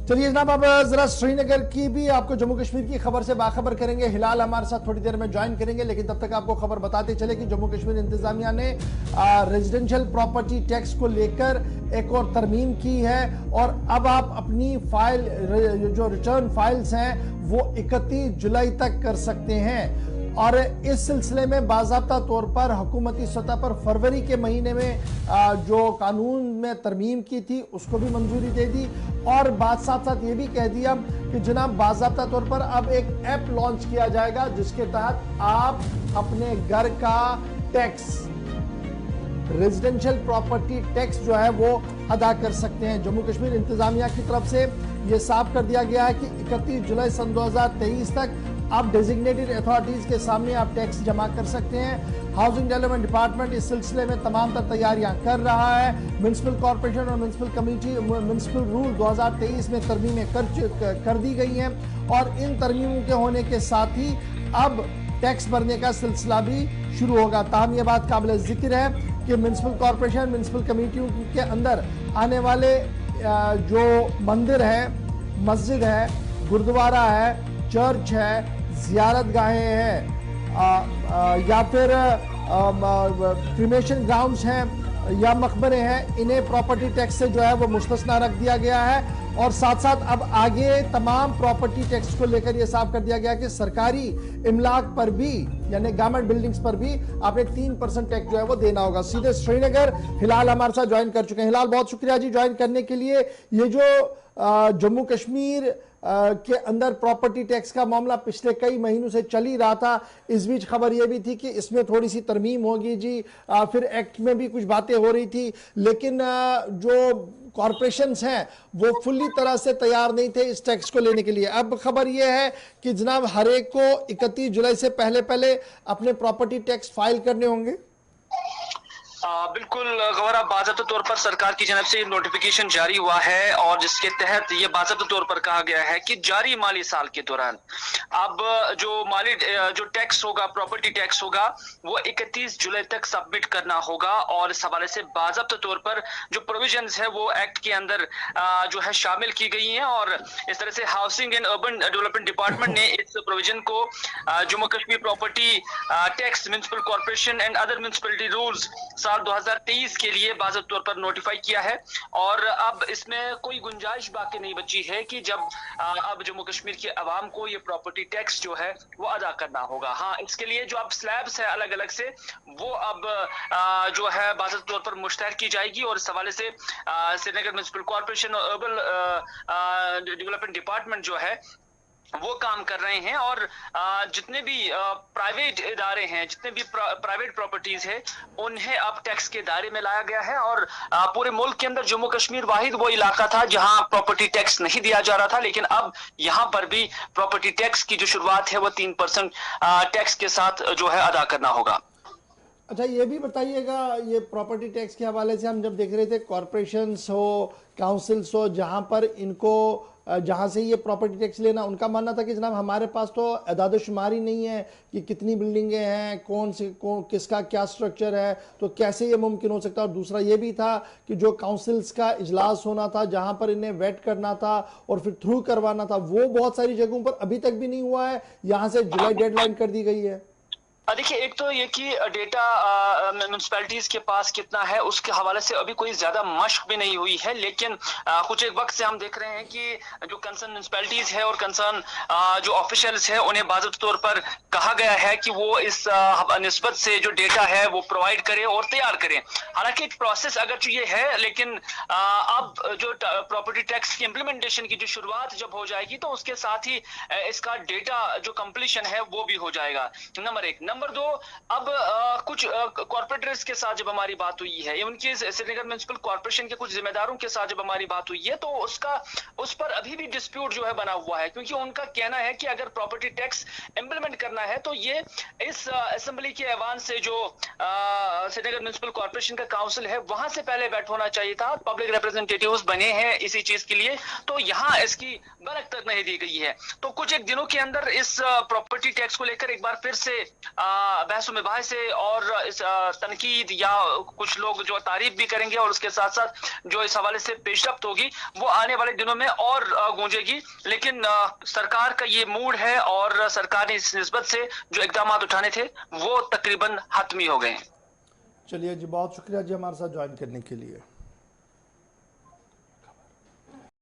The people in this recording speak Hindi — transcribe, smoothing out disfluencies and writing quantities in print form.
चलिए जनाब, अब जरा श्रीनगर की भी आपको जम्मू कश्मीर की खबर से बाखबर करेंगे। हिलाल हमारे साथ थोड़ी देर में ज्वाइन करेंगे, लेकिन तब तक आपको खबर बताते चले कि जम्मू कश्मीर इंतजामिया ने रेजिडेंशियल प्रॉपर्टी टैक्स को लेकर एक और तरमीम की है और अब आप अपनी फाइल जो रिटर्न फाइल्स हैं वो 31 जुलाई तक कर सकते हैं। और इस सिलसिले में बाज़ाब्ता तौर पर हुकूमती सतह पर फरवरी के महीने में जो कानून में तरमीम की थी उसको भी मंजूरी दे दी और बात साथ साथ ये भी कह दिया कि जनाब बाज़ाब्ता तौर पर अब एक ऐप लॉन्च किया जाएगा जिसके तहत आप अपने घर का टैक्स, रेजिडेंशियल प्रॉपर्टी टैक्स जो है वो अदा कर सकते हैं। जम्मू कश्मीर इंतजामिया की तरफ से ये साफ कर दिया गया है कि 31 जुलाई सन 2023 तक आप डेजिग्नेटेड अथॉरिटीज के सामने आप टैक्स जमा कर सकते हैं। हाउसिंग डेवलपमेंट डिपार्टमेंट इस सिलसिले में तमाम तर तैयारियां कर रहा है। म्युनिसिपल कॉर्पोरेशन और म्युनिसिपल कमेटी म्युनिसिपल रूल 2023 में तरमीमें कर दी गई हैं और इन तरमीमों के होने के साथ ही अब टैक्स भरने का सिलसिला भी शुरू होगा। ताहम यह बात काबिल जिक्र है कि म्युनिसिपल कॉर्पोरेशन म्युनिसिपल कमेटियों के अंदर आने वाले जो मंदिर है, मस्जिद है, गुरुद्वारा है, चर्च है, जियारत गाहें हैं या फिर क्रिमेशन ग्राउंड्स हैं या मकबरे हैं, इन्हें प्रॉपर्टी टैक्स से जो है वो मुस्तस्ना रख दिया गया है। और साथ साथ अब आगे तमाम प्रॉपर्टी टैक्स को लेकर यह साफ कर दिया गया कि सरकारी इमलाक पर भी यानी गवर्नमेंट बिल्डिंग्स पर भी आपने 3% टैक्स जो है वो देना होगा। सीधे श्रीनगर हिलाल हमारे साथ ज्वाइन कर चुके हैं। हिलाल, बहुत शुक्रिया जी ज्वाइन करने के लिए। ये जो जम्मू कश्मीर के अंदर प्रॉपर्टी टैक्स का मामला पिछले कई महीनों से चल ही रहा था, इस बीच खबर यह भी थी कि इसमें थोड़ी सी तरमीम होगी जी, फिर एक्ट में भी कुछ बातें हो रही थी, लेकिन जो कॉरपोरेशंस हैं वो फुल्ली तरह से तैयार नहीं थे इस टैक्स को लेने के लिए। अब खबर यह है कि जनाब हर एक को 31 जुलाई से पहले पहले अपने प्रॉपर्टी टैक्स फाइल करने होंगे। बिल्कुल गौरव, बाज़ाब्ता तौर पर सरकार की जानब से नोटिफिकेशन जारी हुआ है और जिसके तहत ये बाज़ाब्ता तौर पर कहा गया है कि जारी माली साल के दौरान अब जो टैक्स होगा, प्रॉपर्टी टैक्स होगा, वो 31 जुलाई तक सबमिट करना होगा। और इस हवाले से बाज़ाब्ता तौर पर जो प्रोविजंस है वो एक्ट के अंदर जो है शामिल की गई हैं और इस तरह से housing and urban development department ने इस प्रोविजन को Jammu Kashmir property tax, municipal corporation and other municipality rules साल 2023 के लिए बाज़ाब्ता तौर पर नोटिफाई किया है। और अब इसमें कोई गुंजाइश बाकी नहीं बची है कि जब अब जम्मू कश्मीर के अवाम को ये प्रॉपर्टी टैक्स जो है वो अदा करना होगा। हाँ, इसके लिए जो अब स्लैब्स है अलग अलग से वो अब जो है बाज़ाब्ता तौर पर मुश्तहर की जाएगी और इस हवाले से श्रीनगर म्युनिसिपल कॉर्पोरेशन और अर्बन डेवलपमेंट डिपार्टमेंट जो है वो काम कर रहे हैं। और जितने भी प्राइवेट इदारे हैं, जितने भी प्राइवेट प्रॉपर्टीज है, उन्हें अब टैक्स के दायरे में लाया गया है। और पूरे मुल्क के अंदर जम्मू कश्मीर वाहिद वो इलाका था जहां प्रॉपर्टी टैक्स नहीं दिया जा रहा था, लेकिन अब यहां पर भी प्रॉपर्टी टैक्स की जो शुरुआत है वो 3% टैक्स के साथ जो है अदा करना होगा। अच्छा, ये भी बताइएगा, ये प्रॉपर्टी टैक्स के हवाले से हम जब देख रहे थे कॉरपोरेशंस हो, काउंसिल्स हो, जहां पर इनको जहां से ये प्रॉपर्टी टैक्स लेना, उनका मानना था कि जनाब हमारे पास तो अदाद-ओ-शुमारी नहीं है कि कितनी बिल्डिंगें हैं, किसका क्या स्ट्रक्चर है, तो कैसे ये मुमकिन हो सकता है। और दूसरा ये भी था कि जो काउंसिल्स का इजलास होना था जहां पर इन्हें वेट करना था और फिर थ्रू करवाना था, वो बहुत सारी जगहों पर अभी तक भी नहीं हुआ है। यहां से जुलाई डेडलाइन कर दी गई है। देखिए, एक तो ये कि डेटा म्युनिसिपैलिटीज के पास कितना है उसके हवाले से अभी कोई ज्यादा मशक भी नहीं हुई है, लेकिन कुछ एक वक्त से हम देख रहे हैं कि जो कंसर्न म्युनिसिपैलिटीज है और कंसर्न जो ऑफिशियल्स है उन्हें बाज़ाब्ता तौर पर कहा गया है कि वो इस निस्बत से जो डेटा है वो प्रोवाइड करें और तैयार करें। हालांकि एक प्रोसेस अगर ये है, लेकिन अब जो प्रॉपर्टी टैक्स की इम्प्लीमेंटेशन की जो शुरुआत जब हो जाएगी तो उसके साथ ही इसका डेटा जो कंप्लीशन है वो भी हो जाएगा। नंबर एक। नंबर दो, अब कुछ कॉर्पोरेटर्स के साथ जब हमारी बात हुई है, उनके श्रीनगर म्युनिसिपल कॉर्पोरेशन के कुछ जिम्मेदारों के साथ जब हमारी बात हुई है, तो उस पर अभी भी डिस्प्यूट जो है बना हुआ है, क्योंकि उनका कहना है कि अगर प्रॉपर्टी टैक्स इंप्लीमेंट करना है तो ये इस असेंबली के ऐवान से जो श्रीनगर म्युनिसिपल कॉर्पोरेशन का काउंसिल है वहां से पहले बैठ होना चाहिए था। पब्लिक रिप्रेजेंटेटिव्स बने हैं इसी चीज के लिए, तो यहाँ इसकी बनक तक नहीं दी गई है। तो कुछ एक दिनों के अंदर इस प्रॉपर्टी टैक्स को लेकर एक बार फिर से बहस मुबाहिसे और इस तनकीद या कुछ लोग जो तारीफ भी करेंगे और उसके साथ साथ जो इस हवाले से पेशरफ्त होगी वो आने वाले दिनों में और गूंजेगी। लेकिन सरकार का ये मूड है और सरकार ने इस निस्बत से जो इकदाम उठाने थे वो तकरीबन हतमी हो गए हैं। चलिए जी, बहुत शुक्रिया जी हमारे साथ ज्वाइन करने के लिए।